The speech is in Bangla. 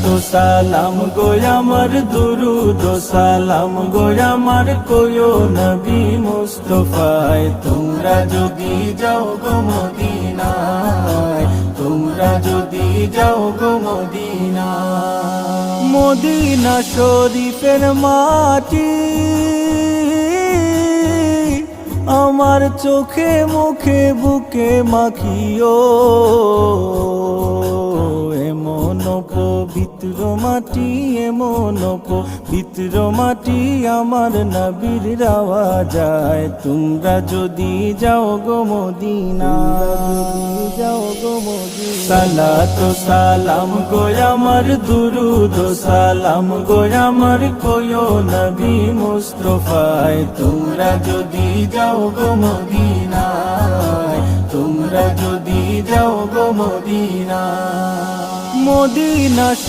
তো সালাম গো আমার দুরুদ ও সালাম গো আমার কোয়ো নবী মুস্তাফায় তোমরা যদি যাও গো মদিনায় তোমরা যদি যাও গো মদিনায় মদিনা শরীফের মাটি আমার চোখে মুখে বুকে মাখিও এমন পবিত্র মাটি এমন পবিত্র মাটি আমার নবীর রাওয়া যায় তোমরা যদি যাও গো মদিনা যাও গো মদিনা সালাত ও সালাম গো আমার দুরুদ ও সালাম গো আমার কোয়ো নবী মুস্তাফায় তোমরা যদি যাও গো মদিনায় তোমরা যদি যাও গো মদিনা মদিনা